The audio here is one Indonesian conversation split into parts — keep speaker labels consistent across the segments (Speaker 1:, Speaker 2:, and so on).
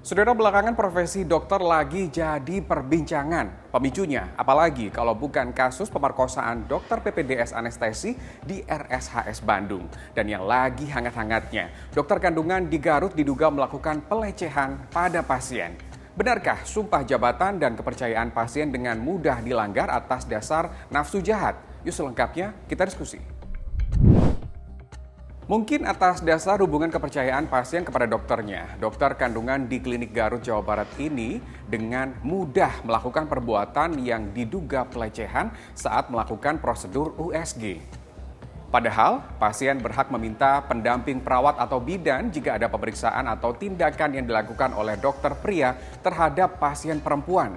Speaker 1: Saudara, belakangan profesi dokter lagi jadi perbincangan. Pemicunya, apalagi kalau bukan kasus pemerkosaan dokter PPDS anestesi di RSHS Bandung. Dan yang lagi hangat-hangatnya, dokter kandungan di Garut diduga melakukan pelecehan pada pasien. Benarkah sumpah jabatan dan kepercayaan pasien dengan mudah dilanggar atas dasar nafsu jahat? Yuk selengkapnya kita diskusi. Mungkin atas dasar hubungan kepercayaan pasien kepada dokternya, dokter kandungan di Klinik Garut, Jawa Barat ini dengan mudah melakukan perbuatan yang diduga pelecehan saat melakukan prosedur USG. Padahal, pasien berhak meminta pendamping perawat atau bidan jika ada pemeriksaan atau tindakan yang dilakukan oleh dokter pria terhadap pasien perempuan.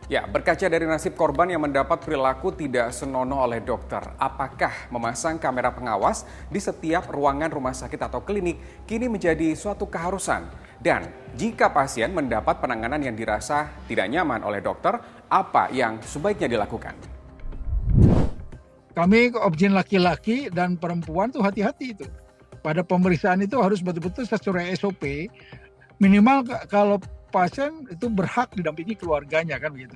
Speaker 1: Ya, berkaca dari nasib korban yang mendapat perilaku tidak senonoh oleh dokter, apakah memasang kamera pengawas di setiap ruangan rumah sakit atau klinik kini menjadi suatu keharusan? Dan jika pasien mendapat penanganan yang dirasa tidak nyaman oleh dokter, apa yang sebaiknya dilakukan?
Speaker 2: Kami objin laki-laki dan perempuan tuh hati-hati itu. Pada pemeriksaan itu harus betul-betul sesuai SOP. Minimal kalau pasien itu berhak didampingi keluarganya kan begitu.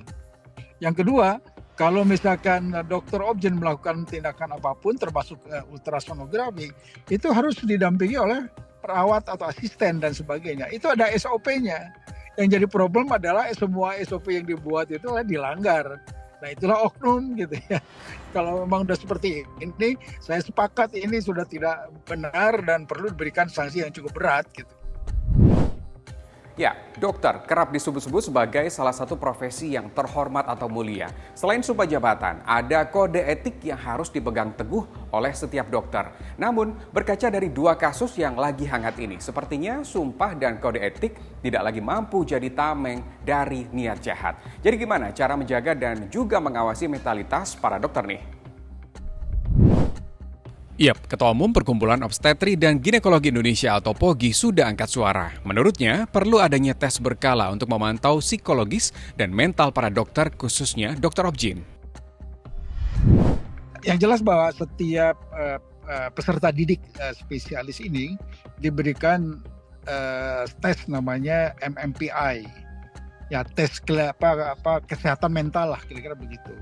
Speaker 2: Yang kedua, kalau misalkan dokter objin melakukan tindakan apapun termasuk ultrasonografi, itu harus didampingi oleh perawat atau asisten dan sebagainya. Itu ada SOP-nya. Yang jadi problem adalah semua SOP yang dibuat itu dilanggar. Nah itulah oknum gitu ya. Kalau memang sudah seperti ini, saya sepakat ini sudah tidak benar dan perlu diberikan sanksi yang cukup berat gitu.
Speaker 1: Ya, dokter kerap disebut-sebut sebagai salah satu profesi yang terhormat atau mulia. Selain sumpah jabatan, ada kode etik yang harus dipegang teguh oleh setiap dokter. Namun, berkaca dari dua kasus yang lagi hangat ini, sepertinya sumpah dan kode etik tidak lagi mampu jadi tameng dari niat jahat. Jadi gimana cara menjaga dan juga mengawasi mentalitas para dokter nih? Yap, Ketua Umum Perkumpulan Obstetri dan Ginekologi Indonesia atau POGI sudah angkat suara. Menurutnya, perlu adanya tes berkala untuk memantau psikologis dan mental para dokter, khususnya dokter objin.
Speaker 2: Yang jelas bahwa setiap peserta didik spesialis ini diberikan tes namanya MMPI. Ya, tes kesehatan mental lah kira-kira begitu.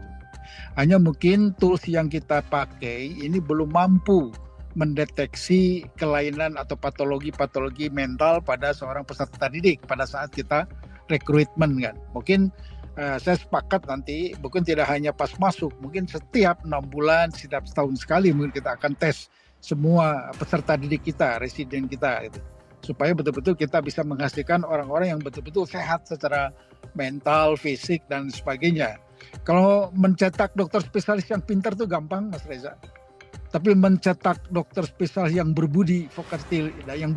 Speaker 2: Hanya mungkin tools yang kita pakai ini belum mampu mendeteksi kelainan atau patologi-patologi mental pada seorang peserta didik pada saat kita rekrutmen kan. Mungkin saya sepakat nanti bukan tidak hanya pas masuk, mungkin setiap 6 bulan, setiap setahun sekali mungkin kita akan tes semua peserta didik kita, residen kita gitu. Supaya betul-betul kita bisa menghasilkan orang-orang yang betul-betul sehat secara mental, fisik dan sebagainya. Kalau mencetak dokter spesialis yang pintar itu gampang, Mas Reza. Tapi mencetak dokter spesialis yang berbudi pekerti, yang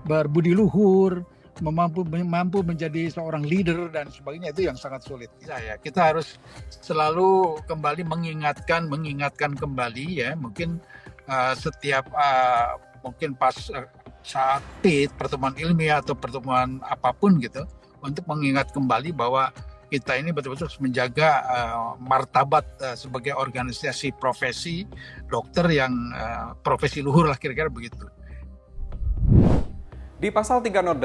Speaker 2: berbudi luhur, mampu menjadi seorang leader dan sebagainya itu yang sangat sulit. Ya, kita harus selalu kembali mengingatkan kembali ya. Mungkin setiap mungkin pas saat pertemuan ilmiah atau pertemuan apapun gitu, untuk mengingat kembali bahwa kita ini betul-betul harus menjaga martabat sebagai organisasi profesi dokter yang profesi luhur lah kira-kira begitu.
Speaker 1: Di pasal 308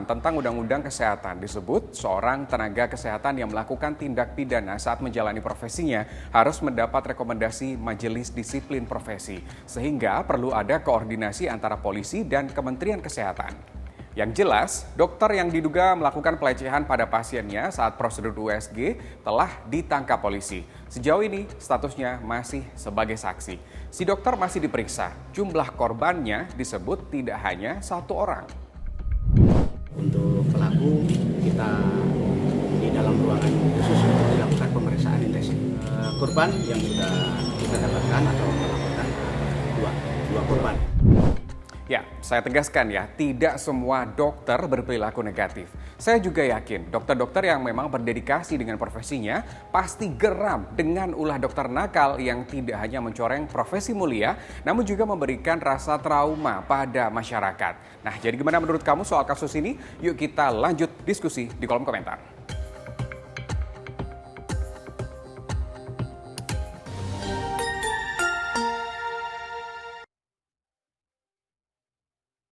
Speaker 1: tentang Undang-Undang Kesehatan disebut seorang tenaga kesehatan yang melakukan tindak pidana saat menjalani profesinya harus mendapat rekomendasi Majelis Disiplin Profesi, sehingga perlu ada koordinasi antara polisi dan Kementerian Kesehatan. Yang jelas, dokter yang diduga melakukan pelecehan pada pasiennya saat prosedur USG telah ditangkap polisi. Sejauh ini statusnya masih sebagai saksi. Si dokter masih diperiksa. Jumlah korbannya disebut tidak hanya satu orang.
Speaker 3: Untuk pelaku kita di dalam ruangan khusus untuk dilakukan pemeriksaan intensif. Korban yang sudah kita dapatkan atau melaporkan dua korban.
Speaker 1: Ya, saya tegaskan ya, tidak semua dokter berperilaku negatif. Saya juga yakin dokter-dokter yang memang berdedikasi dengan profesinya pasti geram dengan ulah dokter nakal yang tidak hanya mencoreng profesi mulia, namun juga memberikan rasa trauma pada masyarakat. Nah, jadi gimana menurut kamu soal kasus ini? Yuk kita lanjut diskusi di kolom komentar.